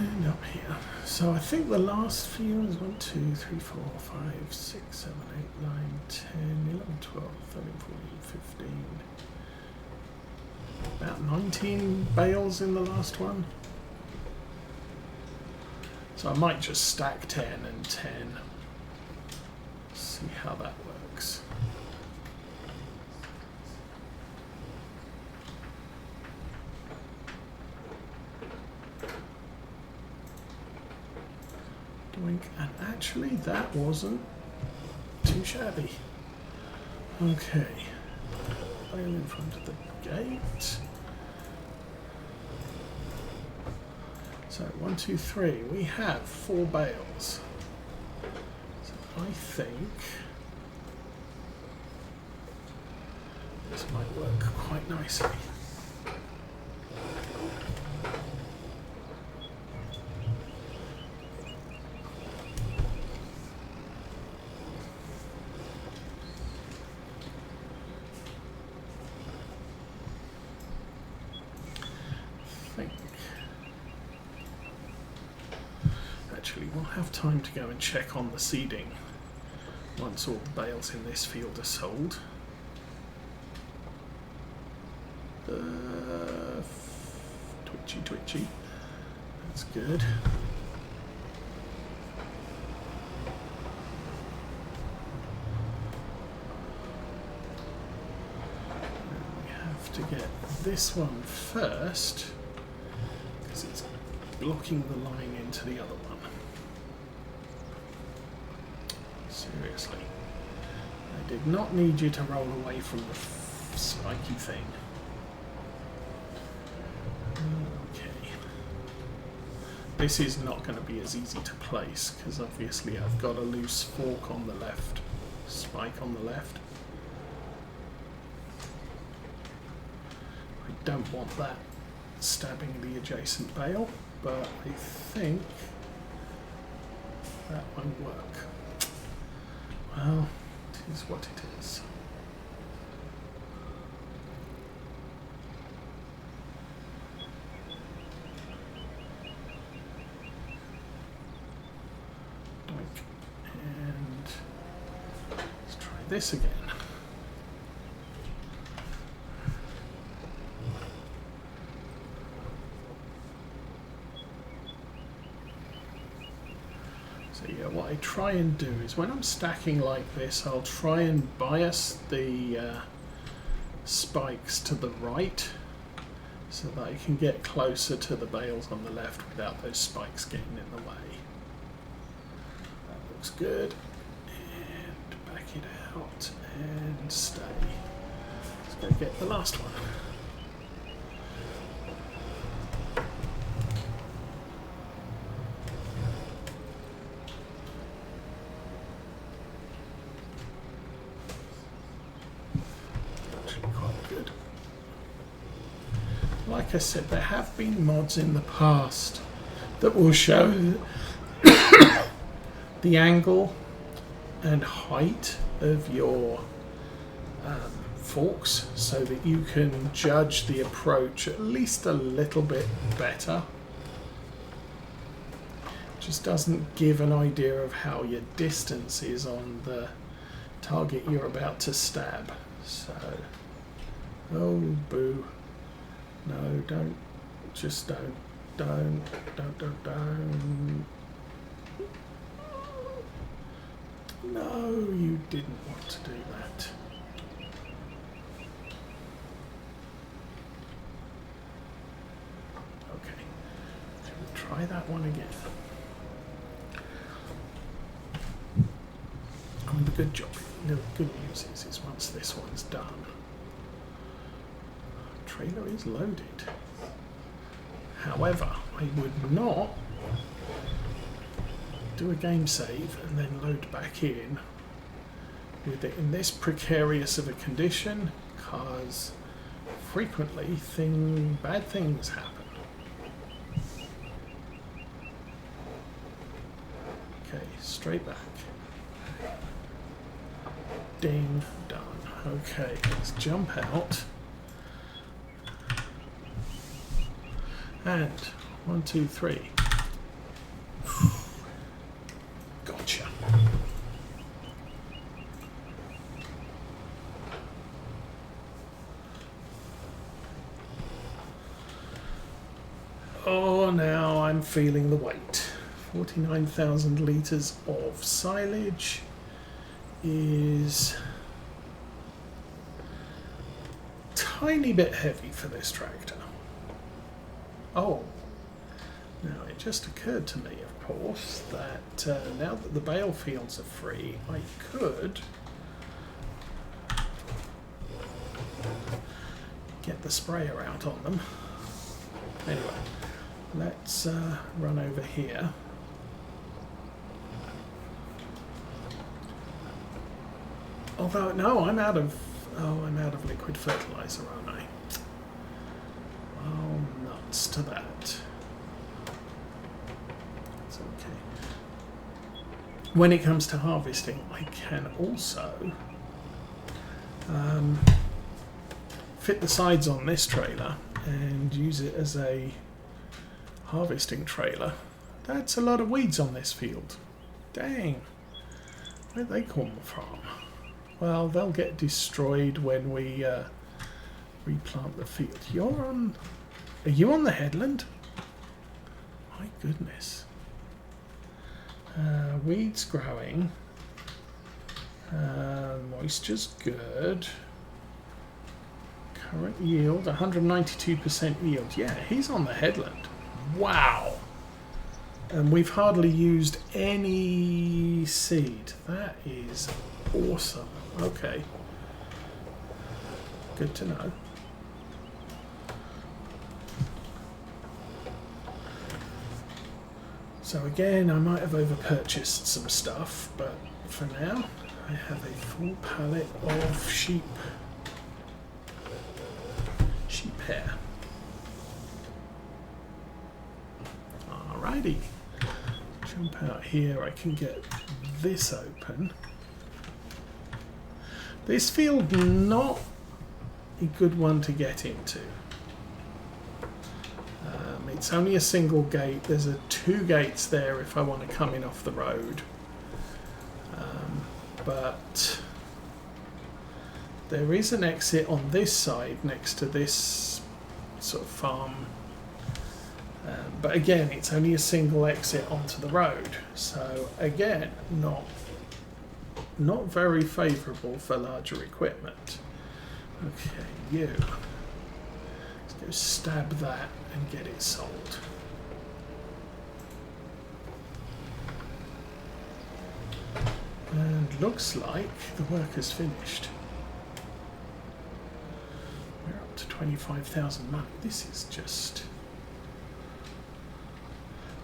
And up here. So I think the last few is 1, 2, 3, 4, 5, 6, 7, 8, 9, 10, 11, 12, 13, 14, 15. About 19 bales in the last one. So I might just stack 10 and 10. See how that works. And actually that wasn't too shabby. Okay, bale in front of the gate. So 1, 2, 3, we have 4 bales. So I think this might work quite nicely. Actually, we'll have time to go and check on the seeding once all the bales in this field are sold. Twitchy. That's good. And we have to get this one first because it's blocking the line into the other one. Seriously. I did not need you to roll away from the spiky thing. Okay. This is not going to be as easy to place because obviously I've got a loose fork on the left, spike on the left. I don't want that stabbing the adjacent bale, but I think that won't work. Well, it is what it is. Doink. And let's try this again. So yeah, what I try and do is when I'm stacking like this, I'll try and bias the spikes to the right so that I can get closer to the bales on the left without those spikes getting in the way. That looks good. And back it out and stay. Let's go get the last one. Like I said, there have been mods in the past that will show the angle and height of your forks so that you can judge the approach at least a little bit better. Just doesn't give an idea of how your distance is on the target you're about to stab. So, oh boo. No, don't. Just don't. Don't. No, you didn't want to do that. Okay. Shall we try that one again? And the good job, the good news is once this one's done, trailer is loaded. However, I would not do a game save and then load back in with it in this precarious of a condition because frequently bad things happen. Okay, straight back. Ding, done. Okay, let's jump out. And 1, 2, 3. Gotcha. Oh, now I'm feeling the weight. 49,000 litres of silage is a tiny bit heavy for this tractor. Oh, now it just occurred to me, of course, that now that the bale fields are free, I could get the sprayer out on them. Anyway, let's run over here. Although no, I'm out of liquid fertilizer, aren't I? Oh, nuts to that. It's okay. When it comes to harvesting, I can also fit the sides on this trailer and use it as a harvesting trailer. That's a lot of weeds on this field. Dang. Where'd they come from? Well, they'll get destroyed when we replant the field. Are you on the headland? My goodness. Weeds growing. Moisture's good. Current yield, 192% yield. Yeah, he's on the headland. Wow. And we've hardly used any seed. That is awesome. Okay. Good to know. So again, I might have over-purchased some stuff, but for now, I have a full pallet of sheep hair. Alrighty. Jump out here, I can get this open. This field, not a good one to get into. It's only a single gate. There's two gates there if I want to come in off the road. But there is an exit on this side next to this sort of farm. But again, it's only a single exit onto the road. So again, not very favourable for larger equipment. Okay, you. Let's go stab that and get it sold. And looks like the work is finished. We're up to 25,000 money. This is just...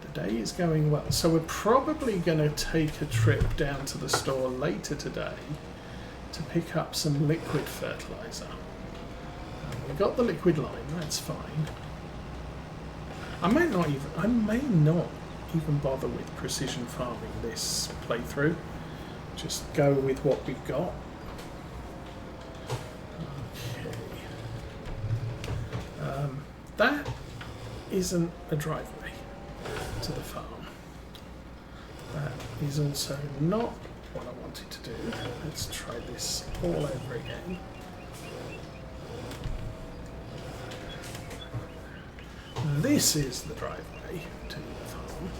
the day is going well. So we're probably going to take a trip down to the store later today to pick up some liquid fertilizer. We got the liquid lime, that's fine. I may not even bother with precision farming this playthrough. Just go with what we've got. Okay. That isn't a driveway to the farm. That is also not what I wanted to do. Let's try this all over again. This is the driveway to the farm.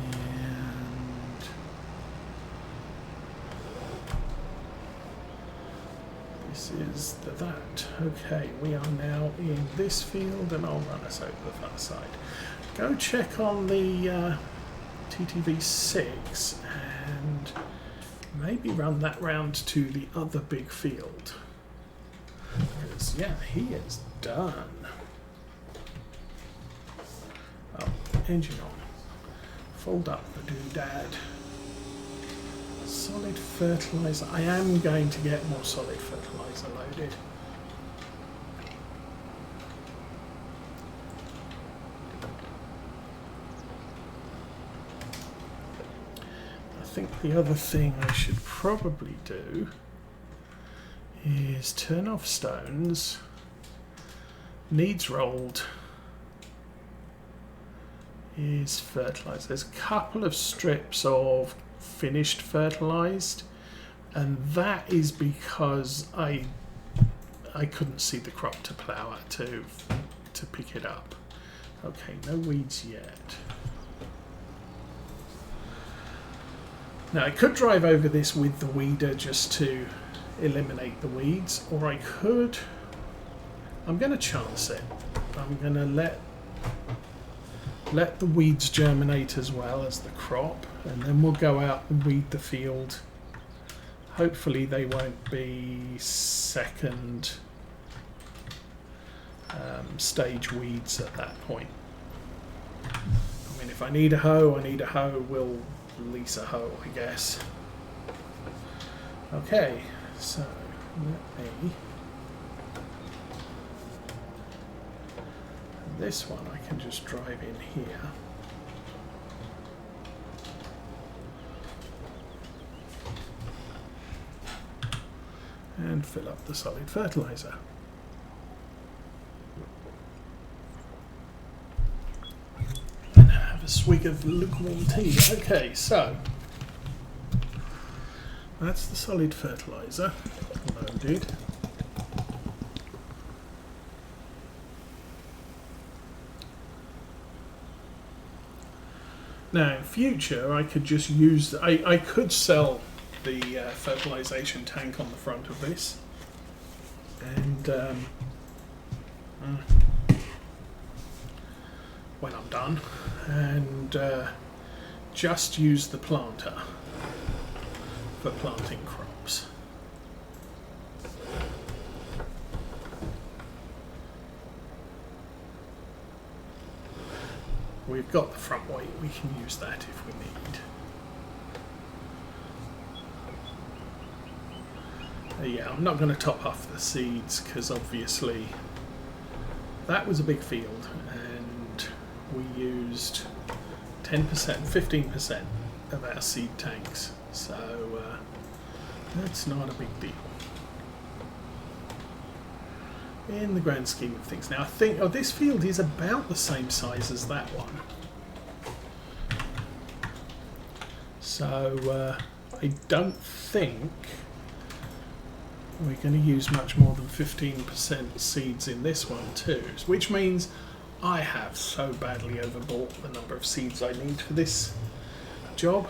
And this is that. Okay, we are now in this field and I'll run us over the far side. Go check on the TTV6 and maybe run that round to the other big field. Because, yeah, he is done. Oh, engine on. Fold up the doodad. Solid fertilizer. I am going to get more solid fertilizer loaded. I think the other thing I should probably do is turn off stones, needs rolled, is fertilised. There's a couple of strips of finished fertilised, and that is because I couldn't see the crop to plough at to pick it up. Okay, no weeds yet. Now I could drive over this with the weeder just to eliminate the weeds, or I could. I'm going to chance it. I'm going to let the weeds germinate as well as the crop, and then we'll go out and weed the field. Hopefully they won't be second stage weeds at that point. I mean, if I need a hoe, I need a hoe. We'll lease a hoe, I guess. Okay, so let me... This one I can just drive in here. And fill up the solid fertilizer. And have a swig of lukewarm tea. Okay, so that's the solid fertilizer loaded. Now in future I could just use, I could sell the fertilization tank on the front of this, and when I'm done, and just use the planter for planting crops. We've got the front weight, we can use that if we need. Yeah, I'm not going to top off the seeds because obviously that was a big field and we used 10%, 15% of our seed tanks, so that's not a big deal in the grand scheme of things. Now I think, this field is about the same size as that one, so I don't think we're going to use much more than 15% seeds in this one too, which means I have so badly overbought the number of seeds I need for this job.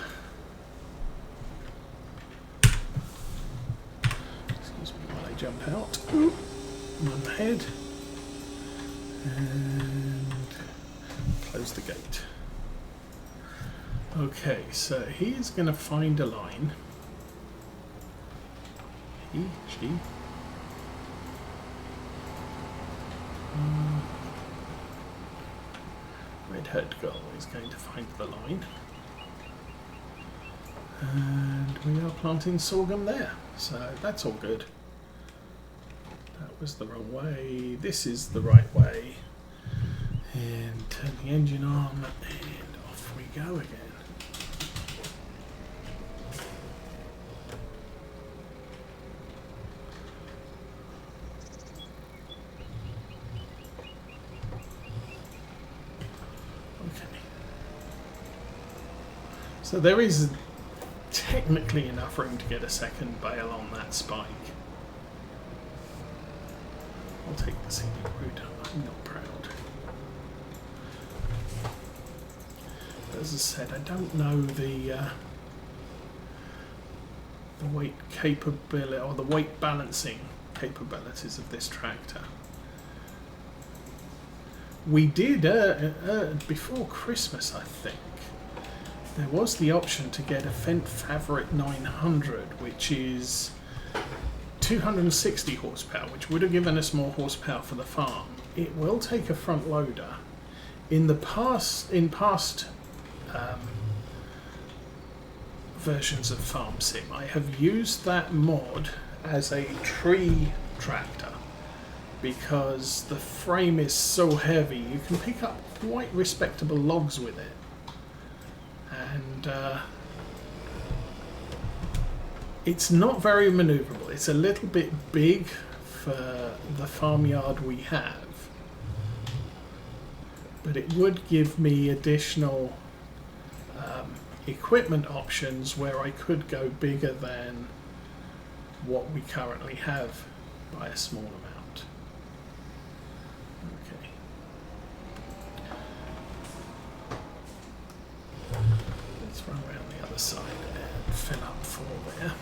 Excuse me while I jump out. Run ahead and close the gate. Okay, so he's going to find a line. She. Red-haired girl is going to find the line. And we are planting sorghum there, so that's all good. That was the wrong way. This is the right way. And turn the engine on, and off we go again. So there is technically enough room to get a second bale on that spike. I'll take the scenic route, I'm not proud. As I said, I don't know the weight capability or the weight balancing capabilities of this tractor. We did, before Christmas I think, there was the option to get a Fendt Favorite 900, which is 260 horsepower, which would have given us more horsepower for the farm. It will take a front loader. In past versions of Farm Sim, I have used that mod as a tree tractor because the frame is so heavy you can pick up quite respectable logs with it. And it's not very manoeuvrable. It's a little bit big for the farmyard we have. but it would give me additional equipment options where I could go bigger than what we currently have by a small amount. Okay. Let's run around the other side and fill up 4 there.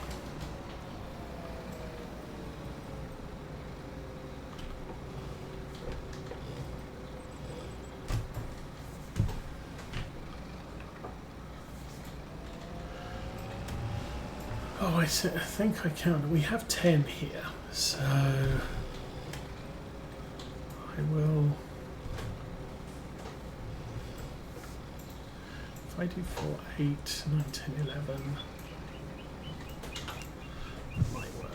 Oh, I think I counted. We have 10 here, so I will. If I do 4, 8, 9, 10, 11, that might work.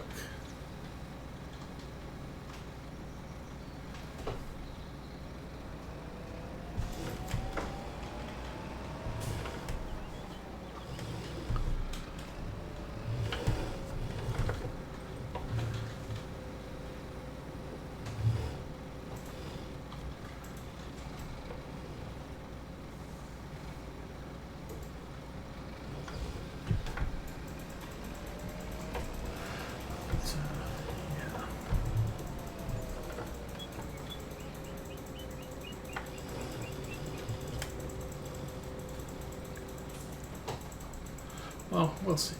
Well, we'll see.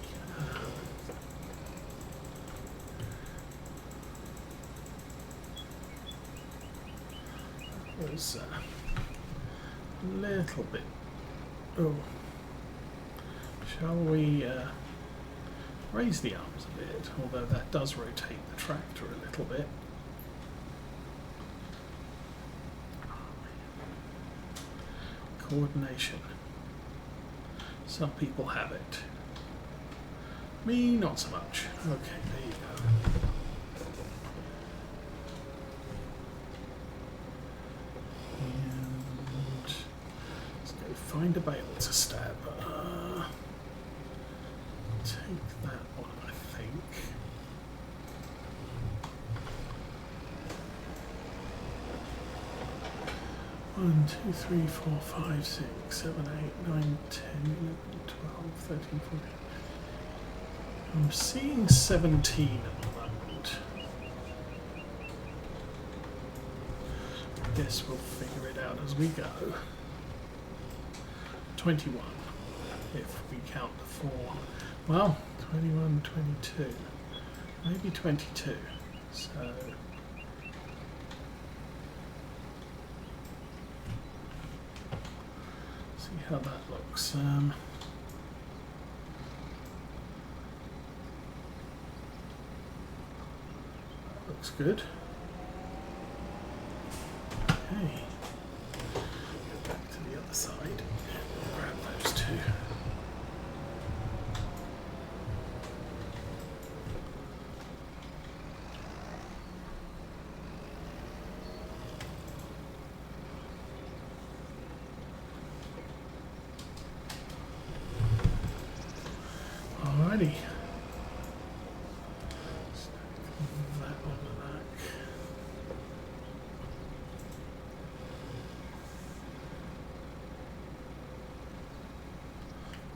That was a little bit. Oh, shall we raise the arms a bit? Although that does rotate the tractor a little bit. Coordination. Some people have it. Me, not so much. Okay, there you go. And let's go find a Bale to stab. Take that one, I think. One, 2, 3, 4, 5, 6, 7, 8, 9, 10, 11, 12, 13, 14. I'm seeing 17 at the moment. I guess we'll figure it out as we go. 21, if we count the 4. Well, 21, 22, maybe 22. So see how that looks. Looks good. Okay. Go back to the other side and grab those 2. Alrighty.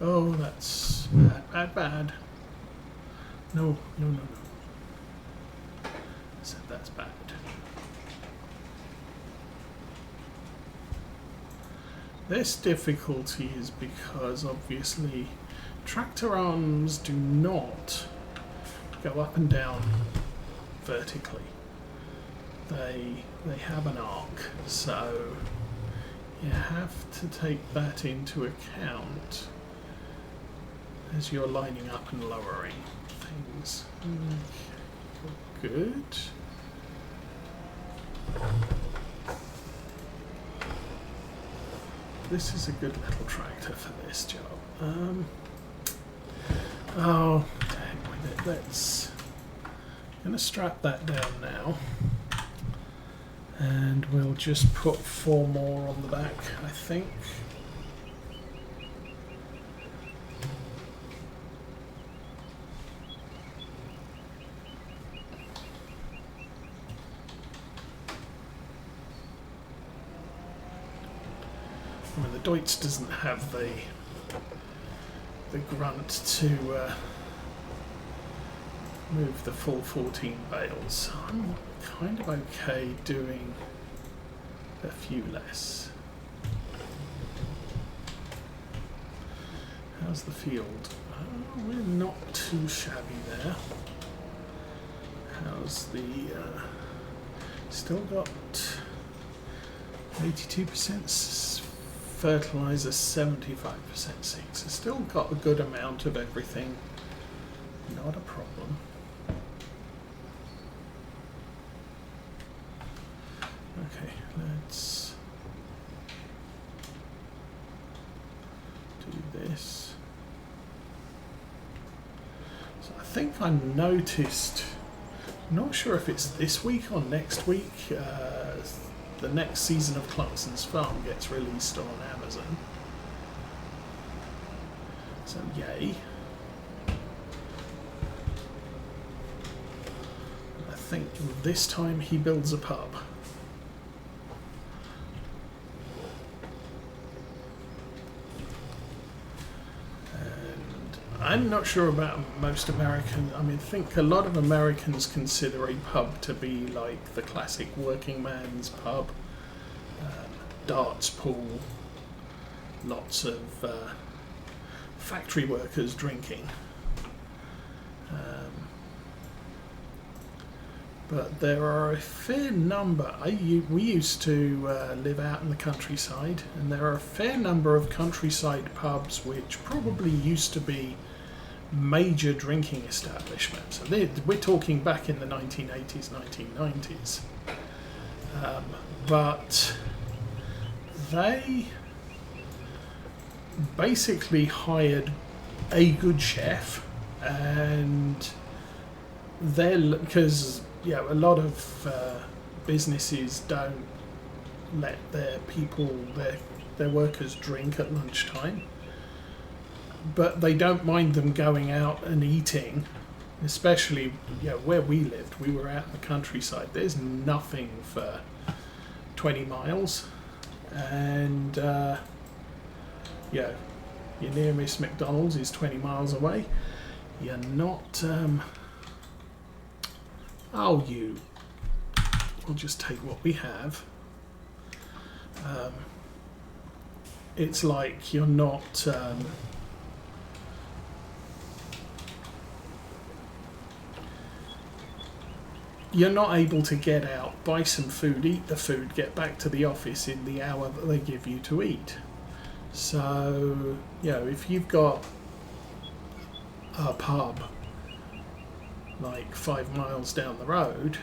Oh, that's bad, bad, bad. No, no, no, no. I said that's bad. This difficulty is because obviously tractor arms do not go up and down vertically. They have an arc, so you have to take that into account as you're lining up and lowering things. Okay, good. This is a good little tractor for this job. Oh, to heck with it. Let's. I'm going to strap that down now, and we'll just put 4 more on the back, I think. I mean, the Deutz doesn't have the grunt to move the full 14 bales. So I'm kind of okay doing a few less. How's the field? We're not too shabby there. How's the... still got 82% fertilizer, 75% seeds. So still got a good amount of everything. Not a problem. Okay, let's do this. So I think I noticed, I'm not sure if it's this week or next week, the next season of Clarkson's Farm gets released on Amazon. So yay. I think this time he builds a pub. I'm not sure about most Americans. I mean, I think a lot of Americans consider a pub to be like the classic working man's pub. Darts pool, lots of factory workers drinking. But there are a fair number. We used to live out in the countryside, and there are a fair number of countryside pubs which probably used to be major drinking establishments. So we're talking back in the 1980s, 1990s. But they basically hired a good chef, and because a lot of businesses don't let their people, their workers drink at lunchtime, but they don't mind them going out and eating, especially where we lived. We were out in the countryside. There's nothing for 20 miles, and your nearest McDonald's is 20 miles away. You're not we'll just take what we have. It's like you're not able to get out, buy some food, eat the food, get back to the office in the hour that they give you to eat. So, if you've got a pub like 5 miles down the road,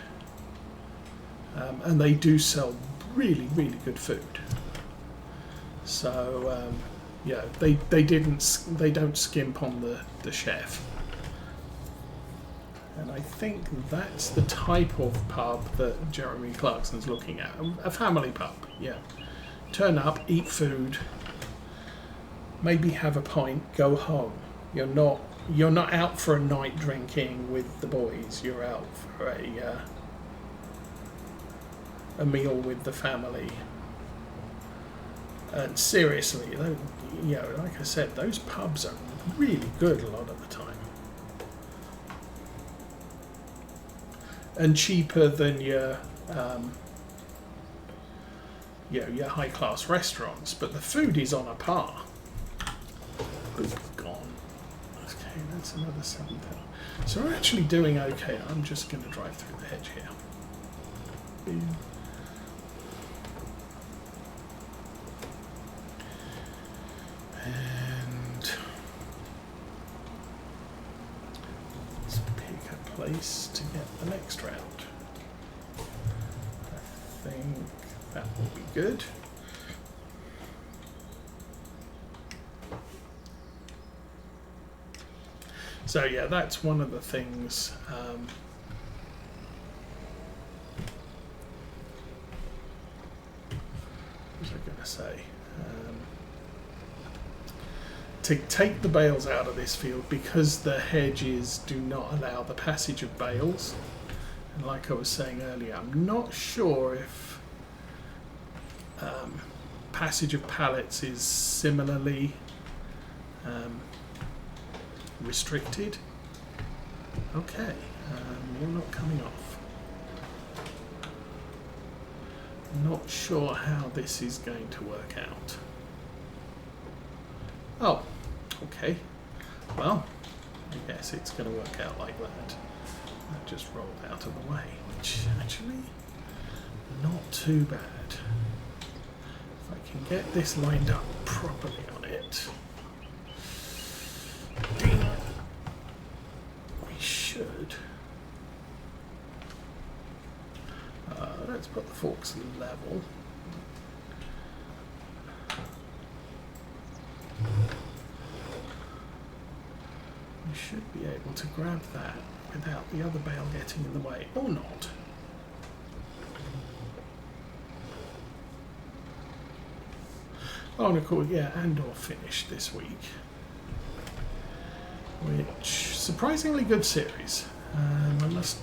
and they do sell really, really good food. So, they don't skimp on the chef. And I think that's the type of pub that Jeremy Clarkson's looking at. A family pub, yeah. Turn up, eat food, maybe have a pint, go home. You're not out for a night drinking with the boys. You're out for a meal with the family. And seriously, like I said, those pubs are really good a lot of the time. And cheaper than your high class restaurants, but the food is on a par. Boop, gone. Okay, that's another 7 pound. So we're actually doing okay. I'm just going to drive through the hedge here. Boom. And let's pick a place to get the next round. I think that will be good. So yeah, that's one of the things. What was I going to say? To take the bales out of this field, because the hedges do not allow the passage of bales. And like I was saying earlier, I'm not sure if passage of pallets is similarly restricted. Okay, you're not coming off. Not sure how this is going to work out. Oh, okay. Well, I guess it's going to work out like that. That just rolled out of the way, which actually not too bad. If I can get this lined up properly on it. Ding! We should. Let's put the forks level. We should be able to grab that without the other bale getting in the way, or not. Oh, and of course, yeah, Andor finished this week, which surprisingly good series. I must